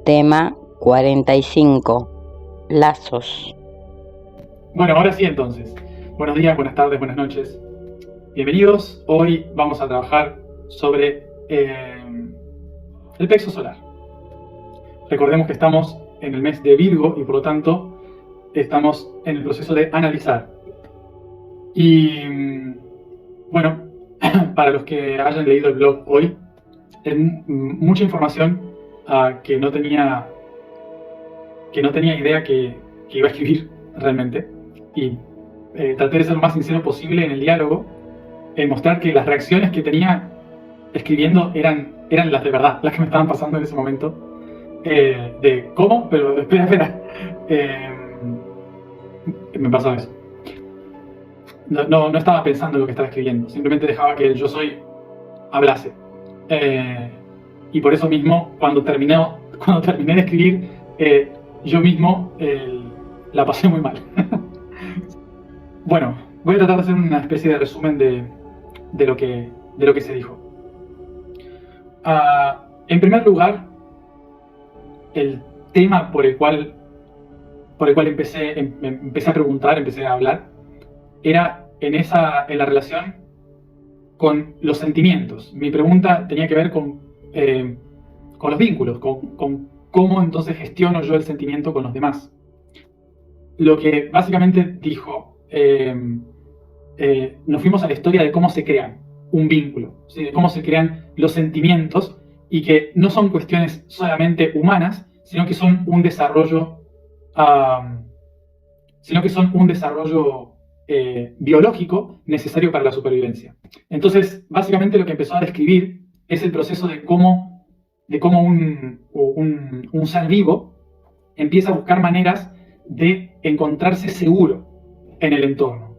Tema 45. Lazos. Bueno, ahora sí entonces. Buenos días, buenas tardes, buenas noches. Bienvenidos. Hoy vamos a trabajar sobre el plexo solar. Recordemos que estamos en el mes de Virgo y por lo tanto estamos en el proceso de analizar. Y bueno, para los que hayan leído el blog hoy, es mucha información que no tenía idea que iba a escribir realmente. Y traté de ser lo más sincero posible en el diálogo, en mostrar que las reacciones que tenía escribiendo eran las de verdad, las que me estaban pasando en ese momento. De ¿cómo? Pero espera. Me pasó eso. No estaba pensando en lo que estaba escribiendo, simplemente dejaba que el yo soy hablase. Y por eso mismo, cuando terminé de escribir, yo mismo la pasé muy mal. Bueno, voy a tratar de hacer una especie de resumen de lo que se dijo. En primer lugar, el tema por el cual empecé a preguntar, empecé a hablar, era en la relación con los sentimientos. Mi pregunta tenía que ver con los vínculos, con cómo entonces gestiono yo el sentimiento con los demás. Lo que básicamente dijo, nos fuimos a la historia de cómo se crean un vínculo, ¿sí? De cómo se crean los sentimientos, y que no son cuestiones solamente humanas, sino que son un desarrollo, biológico necesario para la supervivencia. Entonces, básicamente lo que empezó a describir es el proceso de cómo un ser vivo empieza a buscar maneras de encontrarse seguro en el entorno.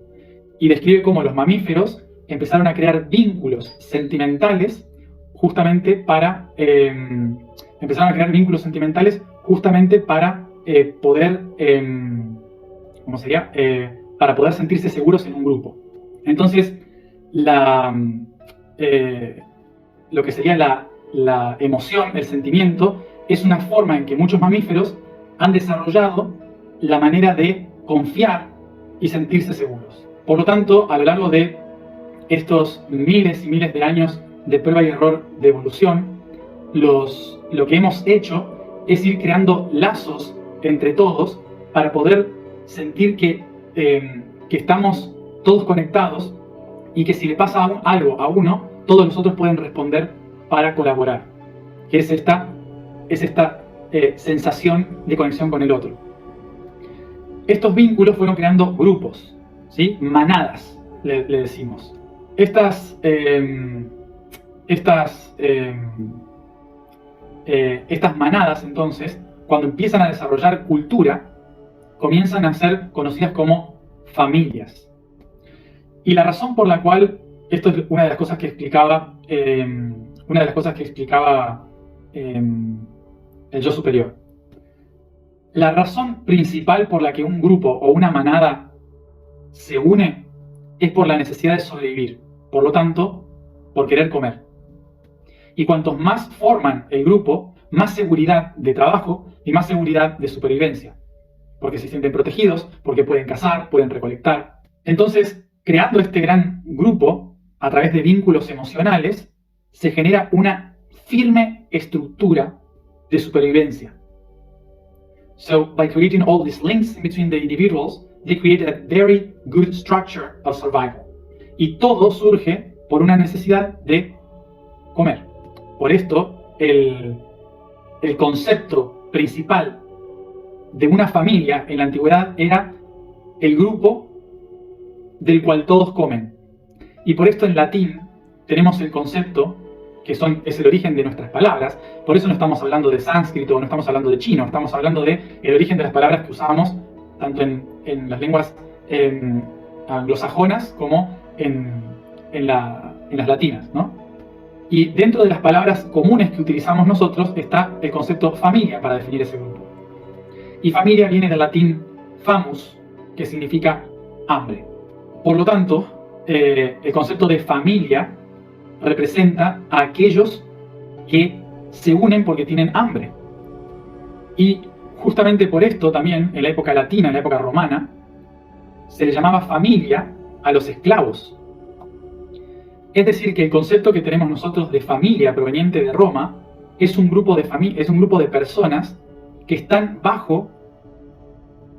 Y describe cómo los mamíferos empezaron a crear vínculos sentimentales justamente para poder para poder sentirse seguros en un grupo. Entonces, lo que sería la emoción, el sentimiento, es una forma en que muchos mamíferos han desarrollado la manera de confiar y sentirse seguros. Por lo tanto, a lo largo de estos miles y miles de años de prueba y error de evolución, lo que hemos hecho es ir creando lazos entre todos para poder sentir que estamos todos conectados y que si le pasa algo a uno, todos los otros pueden responder para colaborar. Que es esta sensación de conexión con el otro. Estos vínculos fueron creando grupos, ¿sí? Manadas, le decimos. Estas manadas, entonces, cuando empiezan a desarrollar cultura, comienzan a ser conocidas como familias. Y la razón por la cual, esto es una de las cosas que explicaba el yo superior. La razón principal por la que un grupo o una manada se une es por la necesidad de sobrevivir, por lo tanto, por querer comer. Y cuantos más forman el grupo, más seguridad de trabajo y más seguridad de supervivencia, porque se sienten protegidos, porque pueden cazar, pueden recolectar. Entonces, creando este gran grupo, a través de vínculos emocionales, se genera una firme estructura de supervivencia. So, by creating all these links in between the individuals, they created a very good structure of survival. Y todo surge por una necesidad de comer. Por esto, el concepto principal de una familia en la antigüedad era el grupo del cual todos comen. Y por esto en latín tenemos el concepto, que es el origen de nuestras palabras. Por eso no estamos hablando de sánscrito, no estamos hablando de chino, estamos hablando del origen de las palabras que usábamos tanto en las lenguas anglosajonas como en las latinas, ¿no? Y dentro de las palabras comunes que utilizamos nosotros está el concepto familia para definir ese grupo. Y familia viene del latín famus, que significa hambre. Por lo tanto, el concepto de familia representa a aquellos que se unen porque tienen hambre. Y justamente por esto también, en la época latina, en la época romana, se le llamaba familia a los esclavos. Es decir, que el concepto que tenemos nosotros de familia proveniente de Roma es un grupo de personas que están bajo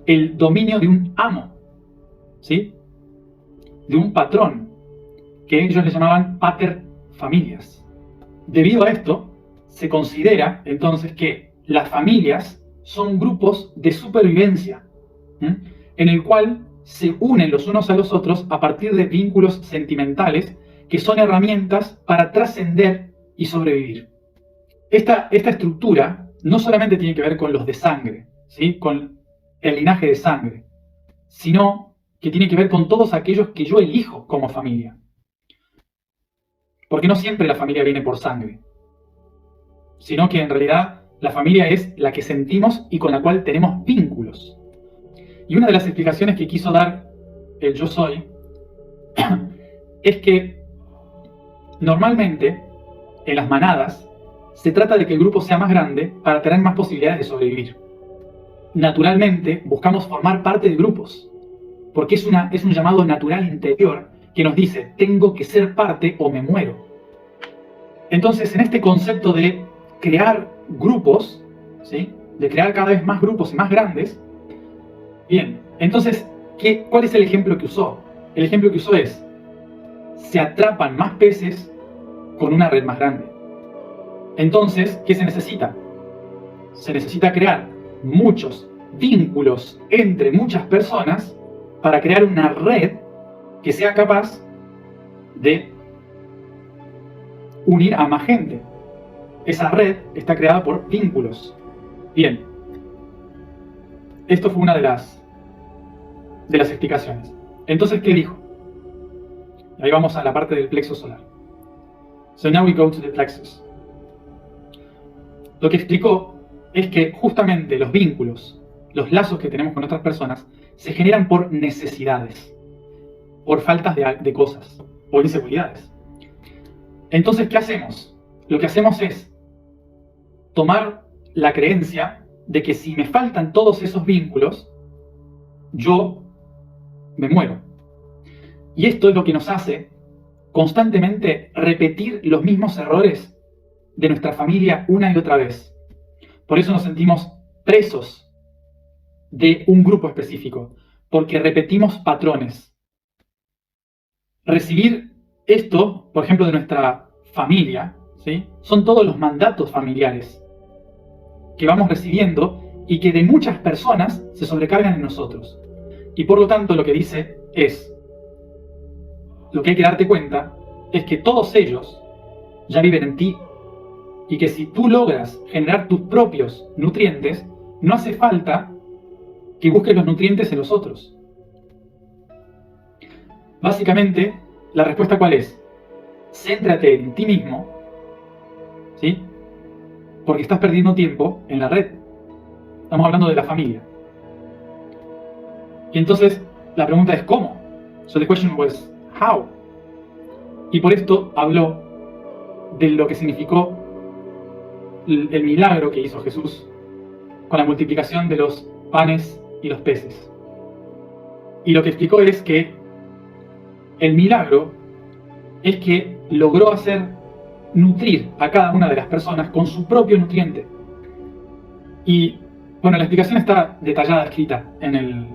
el dominio de un amo, ¿sí? De un patrón, que ellos le llamaban pater familias. Debido a esto, se considera entonces que las familias son grupos de supervivencia, en el cual se unen los unos a los otros a partir de vínculos sentimentales que son herramientas para trascender y sobrevivir. Esta estructura no solamente tiene que ver con los de sangre, ¿sí? Con el linaje de sangre, sino que tiene que ver con todos aquellos que yo elijo como familia. Porque no siempre la familia viene por sangre, sino que en realidad la familia es la que sentimos y con la cual tenemos vínculos. Y una de las explicaciones que quiso dar el Yo Soy es que normalmente en las manadas se trata de que el grupo sea más grande para tener más posibilidades de sobrevivir. Naturalmente buscamos formar parte de grupos, porque es un llamado natural interior que nos dice, tengo que ser parte o me muero. Entonces, en este concepto de crear grupos, ¿sí? De crear cada vez más grupos y más grandes, bien, entonces, ¿cuál es el ejemplo que usó? El ejemplo que usó es, se atrapan más peces con una red más grande. Entonces, ¿qué se necesita? Se necesita crear muchos vínculos entre muchas personas para crear una red que sea capaz de unir a más gente. Esa red está creada por vínculos. Bien, esto fue una de las explicaciones. Entonces, ¿qué dijo? Ahí vamos a la parte del plexo solar. So now we go to the plexus. Lo que explicó es que justamente los vínculos, los lazos que tenemos con otras personas, se generan por necesidades, por faltas de cosas, por inseguridades. Entonces, ¿qué hacemos? Lo que hacemos es tomar la creencia de que si me faltan todos esos vínculos, yo me muero. Y esto es lo que nos hace constantemente repetir los mismos errores de nuestra familia una y otra vez. Por eso nos sentimos presos de un grupo específico, porque repetimos patrones. Recibir esto, por ejemplo, de nuestra familia, ¿sí? Son todos los mandatos familiares que vamos recibiendo y que de muchas personas se sobrecargan en nosotros. Y por lo tanto lo que dice es, lo que hay que darte cuenta es que todos ellos ya viven en ti y que si tú logras generar tus propios nutrientes, no hace falta que busques los nutrientes en los otros. Básicamente, la respuesta ¿cuál es? Céntrate en ti mismo, ¿sí? Porque estás perdiendo tiempo en la red. Estamos hablando de la familia. Y entonces, la pregunta es ¿cómo? So the question was, how? Y por esto habló de lo que significó el milagro que hizo Jesús con la multiplicación de los panes y los peces. Y lo que explicó es que el milagro es que logró hacer nutrir a cada una de las personas con su propio nutriente. Y bueno, la explicación está detallada, escrita en el...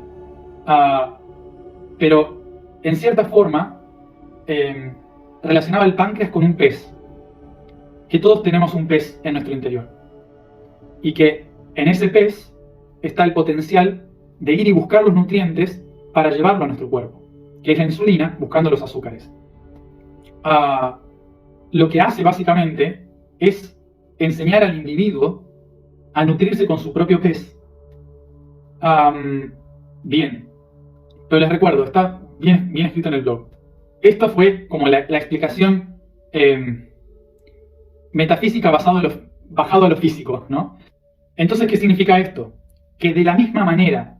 pero en cierta forma relacionaba el páncreas con un pez. Que todos tenemos un pez en nuestro interior. Y que en ese pez está el potencial de ir y buscar los nutrientes para llevarlo a nuestro cuerpo, que es la insulina buscando los azúcares. Lo que hace básicamente es enseñar al individuo a nutrirse con su propio pez. Bien, pero les recuerdo, está bien escrito en el blog. Esto fue como la explicación metafísica bajado a lo físico, ¿no? Entonces, ¿qué significa esto? Que de la misma manera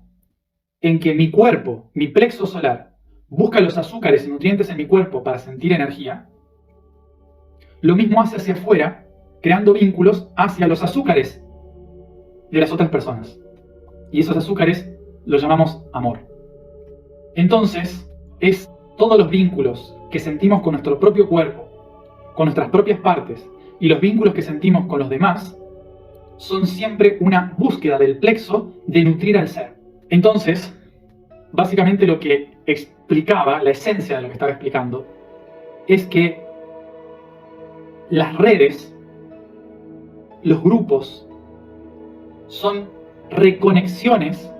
en que mi cuerpo, mi plexo solar, busca los azúcares y nutrientes en mi cuerpo para sentir energía, lo mismo hace hacia afuera, creando vínculos hacia los azúcares de las otras personas. Y esos azúcares los llamamos amor. Entonces, es todos los vínculos que sentimos con nuestro propio cuerpo, con nuestras propias partes, y los vínculos que sentimos con los demás, son siempre una búsqueda del plexo de nutrir al ser. Entonces, básicamente lo que explicaba, la esencia de lo que estaba explicando, es que las redes, los grupos, son reconexiones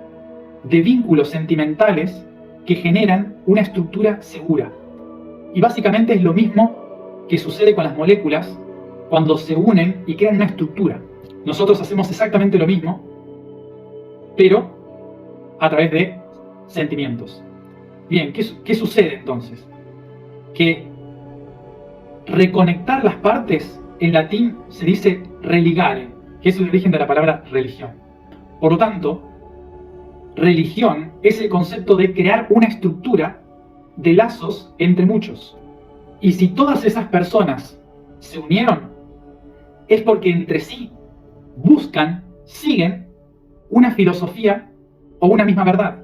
de vínculos sentimentales que generan una estructura segura. Y básicamente es lo mismo que sucede con las moléculas cuando se unen y crean una estructura. Nosotros hacemos exactamente lo mismo, pero a través de sentimientos. Bien, ¿qué sucede entonces? Que reconectar las partes, en latín se dice religare, que es el origen de la palabra religión. Por lo tanto, religión es el concepto de crear una estructura de lazos entre muchos. Y si todas esas personas se unieron, es porque entre sí buscan, siguen una filosofía o una misma verdad.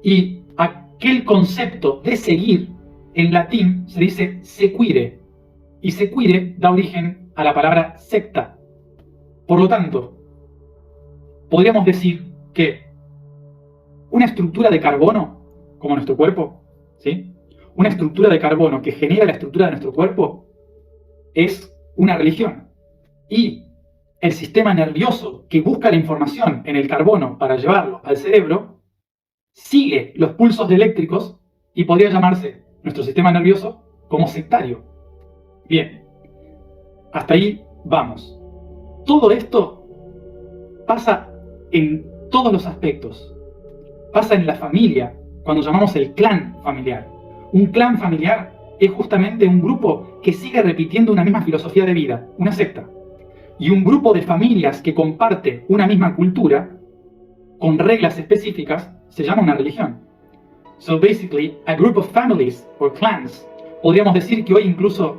Y aquel concepto de seguir, en latín se dice sequire, y sequire da origen a la palabra secta. Por lo tanto, podríamos decir que una estructura de carbono, como nuestro cuerpo, ¿sí? Una estructura de carbono que genera la estructura de nuestro cuerpo, es una religión. Y el sistema nervioso que busca la información en el carbono para llevarlo al cerebro, sigue los pulsos eléctricos y podría llamarse nuestro sistema nervioso como sectario. Bien, hasta ahí vamos. Todo esto pasa en todos los aspectos. Pasa en la familia, cuando llamamos el clan familiar. Un clan familiar es justamente un grupo que sigue repitiendo una misma filosofía de vida, una secta. Y un grupo de familias que comparte una misma cultura, con reglas específicas, se llama una religión. So basically, a group of families or clans. Podríamos decir que hoy incluso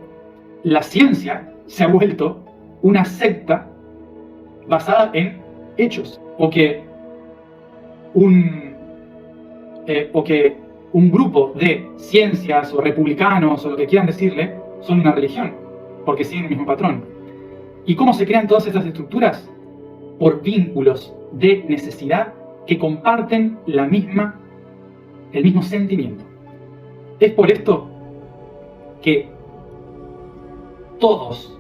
la ciencia se ha vuelto una secta basada en hechos. O que un grupo de ciencias o republicanos o lo que quieran decirle son una religión, porque siguen el mismo patrón. ¿Y cómo se crean todas estas estructuras? Por vínculos de necesidad que comparten el mismo sentimiento. Es por esto que todos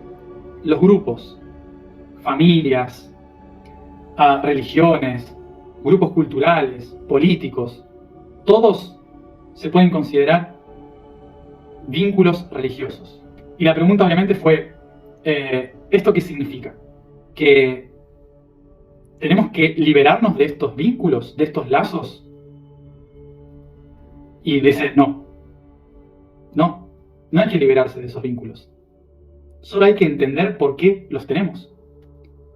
los grupos, familias, religiones, grupos culturales, políticos, todos se pueden considerar vínculos religiosos. Y la pregunta obviamente fue, ¿esto qué significa? ¿Que tenemos que liberarnos de estos vínculos, de estos lazos? Y dice, no hay que liberarse de esos vínculos. Solo hay que entender por qué los tenemos.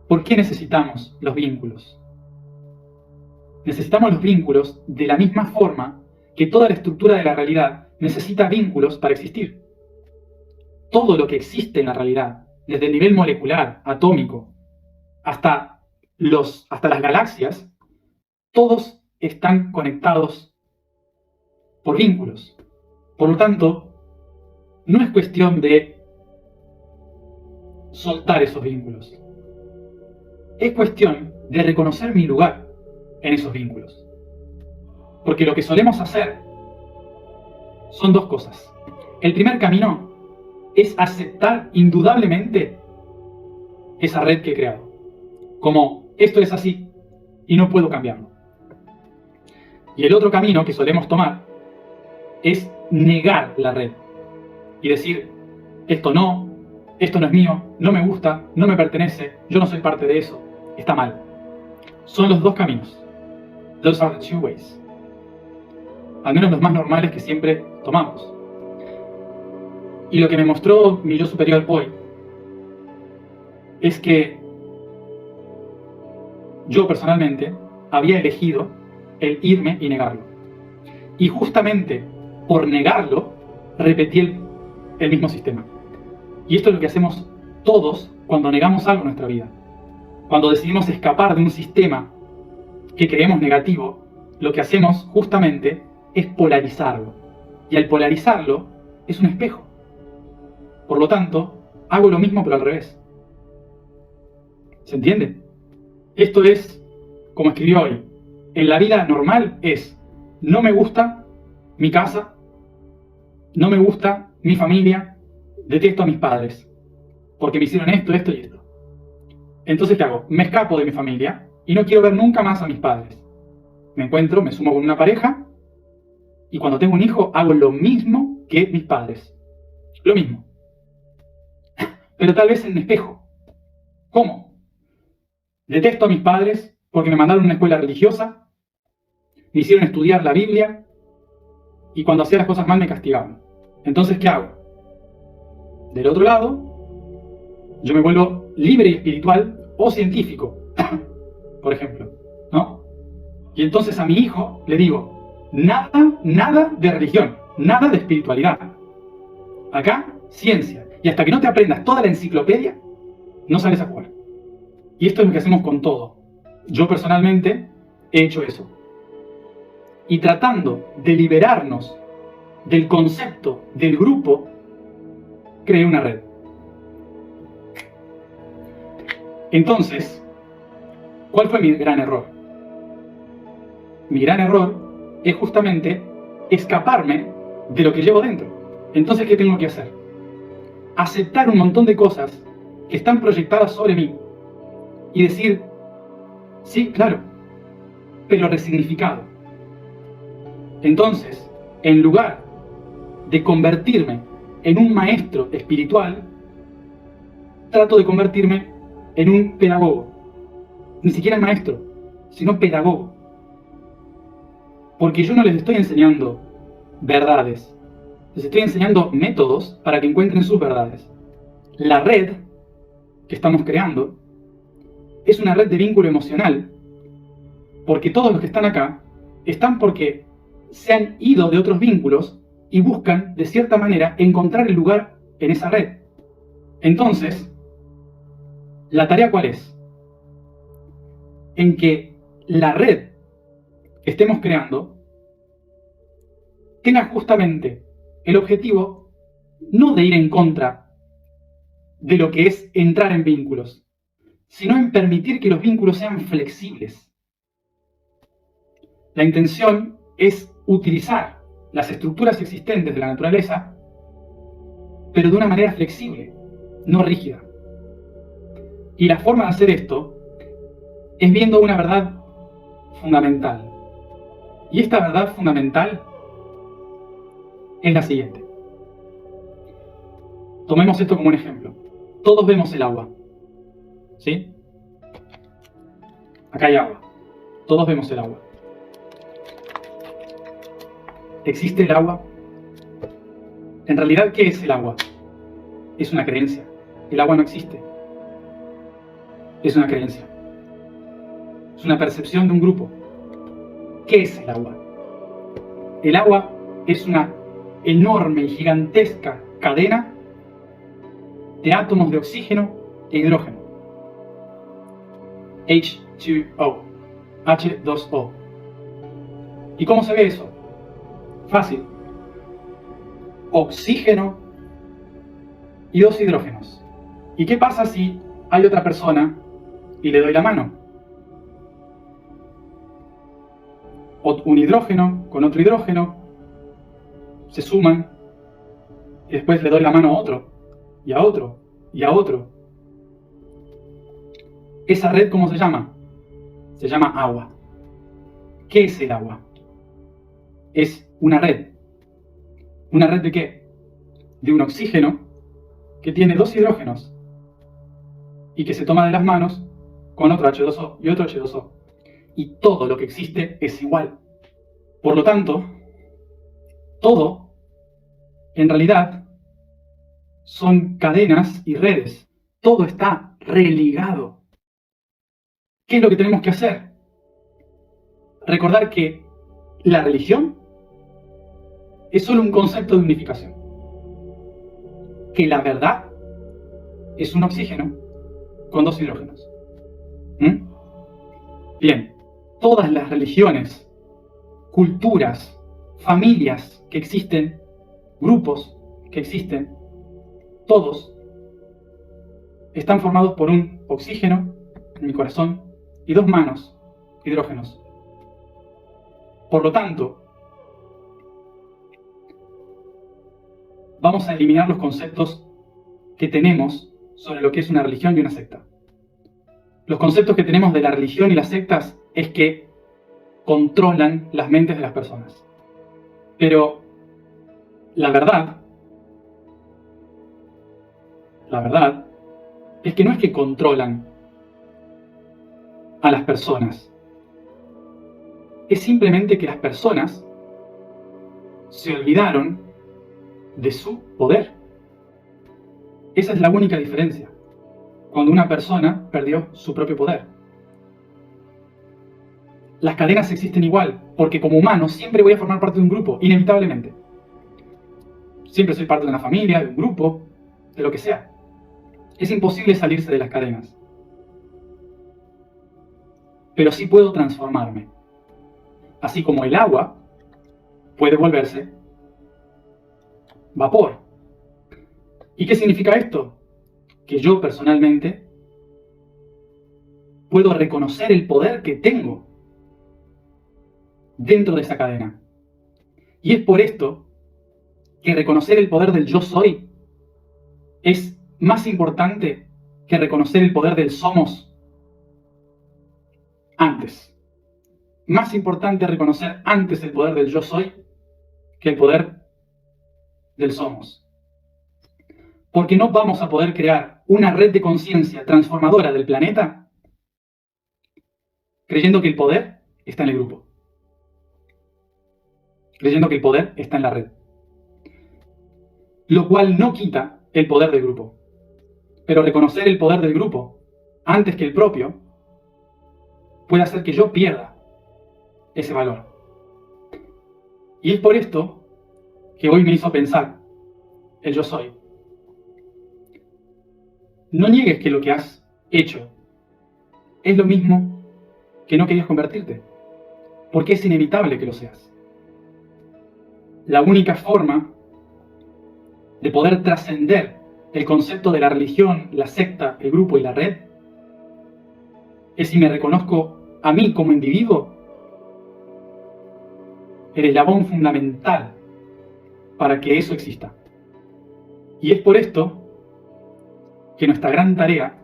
¿Por qué necesitamos los vínculos? Necesitamos los vínculos de la misma forma que toda la estructura de la realidad necesita vínculos para existir. Todo lo que existe en la realidad, desde el nivel molecular, atómico, hasta las galaxias, todos están conectados por vínculos. Por lo tanto, no es cuestión de soltar esos vínculos. Es cuestión de reconocer mi lugar en esos vínculos. Porque lo que solemos hacer son dos cosas. El primer camino es aceptar indudablemente esa red que he creado. Como esto es así y no puedo cambiarlo. Y el otro camino que solemos tomar es negar la red y decir, esto no es mío, no me gusta, no me pertenece, yo no soy parte de eso, está mal. Son los dos caminos. Those are the two ways. Al menos los más normales que siempre tomamos. Y lo que me mostró mi yo superior hoy es que yo personalmente había elegido el irme y negarlo. Y justamente por negarlo, repetí el mismo sistema. Y esto es lo que hacemos todos cuando negamos algo en nuestra vida. Cuando decidimos escapar de un sistema que creemos negativo, lo que hacemos justamente es polarizarlo. Y al polarizarlo es un espejo. Por lo tanto, hago lo mismo pero al revés. ¿Se entiende? Esto es, como escribió hoy, en la vida normal es, no me gusta mi casa, no me gusta mi familia, detesto a mis padres, porque me hicieron esto, esto y esto. Entonces, ¿qué hago? Me escapo de mi familia y no quiero ver nunca más a mis padres. Me encuentro, me sumo con una pareja y cuando tengo un hijo hago lo mismo que mis padres. Lo mismo. Pero tal vez en espejo. ¿Cómo? Detesto a mis padres porque me mandaron a una escuela religiosa, me hicieron estudiar la Biblia y cuando hacía las cosas mal me castigaban. Entonces, ¿qué hago? Del otro lado, yo me vuelvo libre y espiritual o científico, por ejemplo, ¿no? Y entonces a mi hijo le digo, nada de religión, nada de espiritualidad. Acá, ciencia. Y hasta que no te aprendas toda la enciclopedia, no sales a jugar. Y esto es lo que hacemos con todo. Yo personalmente he hecho eso. Y tratando de liberarnos del concepto del grupo, creé una red. Entonces, ¿cuál fue mi gran error? Mi gran error es justamente escaparme de lo que llevo dentro. Entonces, ¿qué tengo que hacer? Aceptar un montón de cosas que están proyectadas sobre mí y decir, sí, claro, pero resignificado. Entonces, en lugar de convertirme en un maestro espiritual, trato de convertirme en un pedagogo. Ni siquiera maestro, sino pedagogo. Porque yo no les estoy enseñando verdades, les estoy enseñando métodos para que encuentren sus verdades. La red que estamos creando es una red de vínculo emocional, porque todos los que están acá están porque se han ido de otros vínculos y buscan, de cierta manera, encontrar el lugar en esa red. Entonces, ¿la tarea cuál es? En que la red que estemos creando tenga justamente el objetivo no de ir en contra de lo que es entrar en vínculos, sino en permitir que los vínculos sean flexibles. La intención es utilizar las estructuras existentes de la naturaleza, pero de una manera flexible, no rígida. Y la forma de hacer esto es viendo una verdad fundamental. Y esta verdad fundamental es la siguiente. Tomemos esto como un ejemplo. Todos vemos el agua, ¿sí? Acá hay agua. Todos vemos el agua. ¿Existe el agua? En realidad, ¿qué es el agua? Es una creencia. El agua no existe. Es una creencia. Es una percepción de un grupo. ¿Qué es el agua? El agua es una enorme y gigantesca cadena de átomos de oxígeno e hidrógeno. H2O. H2O. ¿Y cómo se ve eso? Fácil. Oxígeno y dos hidrógenos. ¿Y qué pasa si hay otra persona y le doy la mano? Un hidrógeno con otro hidrógeno se suman y después le doy la mano a otro, y a otro, y a otro. ¿Esa red cómo se llama? Se llama agua. ¿Qué es el agua? Es una red. ¿Una red de qué? De un oxígeno que tiene dos hidrógenos y que se toma de las manos con otro H2O y otro H2O. Y todo lo que existe es igual. Por lo tanto, todo, en realidad, son cadenas y redes. Todo está religado. ¿Qué es lo que tenemos que hacer? Recordar que la religión es solo un concepto de unificación. Que la verdad es un oxígeno con dos hidrógenos. ¿Mm? Bien, todas las religiones, culturas, familias que existen, grupos que existen, todos están formados por un oxígeno en mi corazón y dos manos, hidrógenos. Por lo tanto, vamos a eliminar los conceptos que tenemos sobre lo que es una religión y una secta. Los conceptos que tenemos de la religión y las sectas es que controlan las mentes de las personas. Pero la verdad es que no es que controlan a las personas. Es simplemente que las personas se olvidaron de su poder. Esa es la única diferencia. Cuando una persona perdió su propio poder. Las cadenas existen igual, porque como humano siempre voy a formar parte de un grupo, inevitablemente. Siempre soy parte de una familia, de un grupo, de lo que sea. Es imposible salirse de las cadenas. Pero sí puedo transformarme. Así como el agua puede volverse vapor. ¿Y qué significa esto? Que yo personalmente puedo reconocer el poder que tengo dentro de esa cadena. Y es por esto que reconocer el poder del yo soy es más importante que reconocer el poder del somos antes. Más importante reconocer antes el poder del yo soy que el poder del somos. Porque no vamos a poder crear una red de conciencia transformadora del planeta creyendo que el poder está en el grupo. Creyendo que el poder está en la red. Lo cual no quita el poder del grupo. Pero reconocer el poder del grupo antes que el propio puede hacer que yo pierda ese valor. Y es por esto que hoy me hizo pensar el yo soy. No niegues que lo que has hecho es lo mismo que no querías convertirte, porque es inevitable que lo seas. La única forma de poder trascender el concepto de la religión, la secta, el grupo y la red es si me reconozco a mí como individuo el eslabón fundamental para que eso exista. Y es por esto que nuestra gran tarea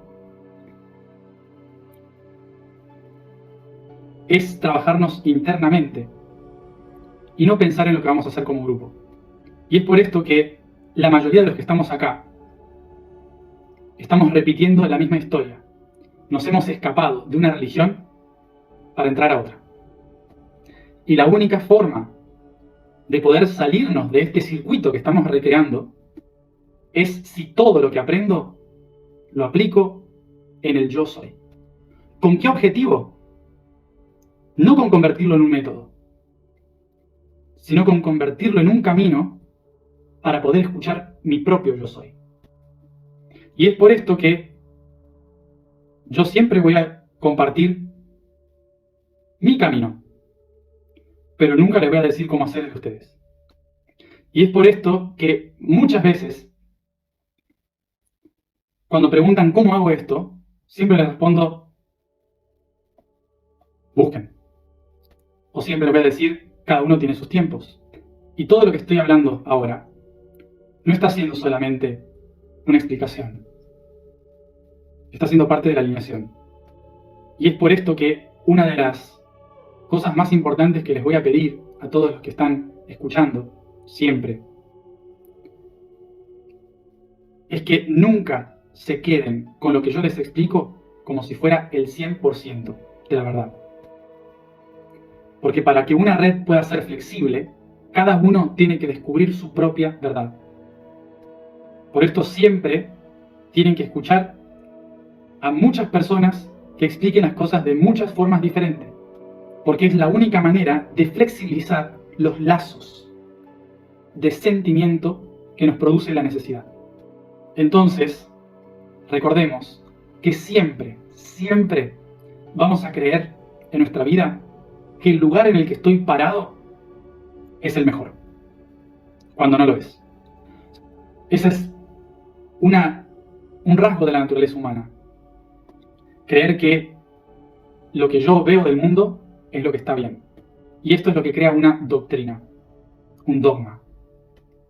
es trabajarnos internamente y no pensar en lo que vamos a hacer como grupo. Y es por esto que la mayoría de los que estamos acá estamos repitiendo la misma historia. Nos hemos escapado de una religión para entrar a otra. Y la única forma de poder salirnos de este circuito que estamos recreando es si todo lo que aprendo lo aplico en el yo soy. ¿Con qué objetivo? No con convertirlo en un método, sino con convertirlo en un camino para poder escuchar mi propio yo soy. Y es por esto que yo siempre voy a compartir mi camino, pero nunca les voy a decir cómo hacer el de ustedes. Y es por esto que muchas veces, cuando preguntan cómo hago esto, siempre les respondo, busquen. O siempre les voy a decir, cada uno tiene sus tiempos. Y todo lo que estoy hablando ahora no está siendo solamente una explicación. Está siendo parte de la alineación. Y es por esto que una de las cosas más importantes que les voy a pedir a todos los que están escuchando, siempre, es que nunca se queden con lo que yo les explico como si fuera el 100% de la verdad. Porque para que una red pueda ser flexible, cada uno tiene que descubrir su propia verdad. Por esto siempre tienen que escuchar a muchas personas que expliquen las cosas de muchas formas diferentes, porque es la única manera de flexibilizar los lazos de sentimiento que nos produce la necesidad. Entonces, recordemos que siempre, siempre vamos a creer en nuestra vida que el lugar en el que estoy parado es el mejor, cuando no lo es. Ese es un rasgo de la naturaleza humana. Creer que lo que yo veo del mundo es lo que está bien. Y esto es lo que crea una doctrina, un dogma.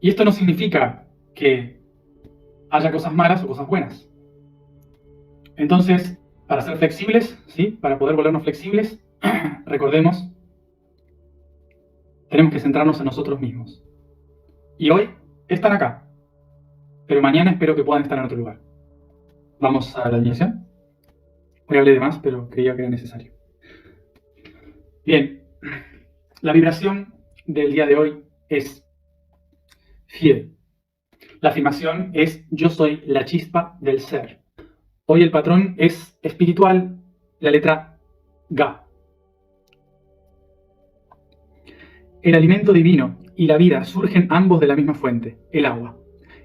Y esto no significa que haya cosas malas o cosas buenas. Entonces, para ser flexibles, ¿sí? Para poder volvernos flexibles, recordemos, tenemos que centrarnos en nosotros mismos. Y hoy están acá, pero mañana espero que puedan estar en otro lugar. Vamos a la alineación. Hoy hablé de más, pero creía que era necesario. Bien, la vibración del día de hoy es fiel. La afirmación es yo soy la chispa del ser. Hoy el patrón es espiritual, la letra Ga. El alimento divino y la vida surgen ambos de la misma fuente, el agua.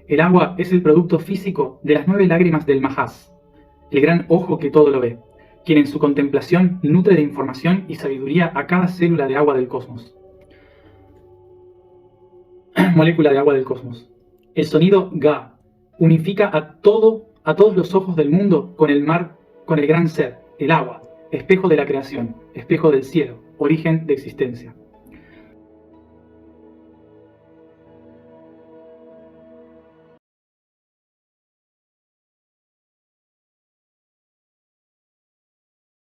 El agua es el producto físico de las 9 lágrimas del Mahas, el gran ojo que todo lo ve, quien en su contemplación nutre de información y sabiduría a cada célula de agua del cosmos. Molécula de agua del cosmos. El sonido Ga unifica a todos los ojos del mundo con el mar, con el gran ser, el agua, espejo de la creación, espejo del cielo, origen de existencia.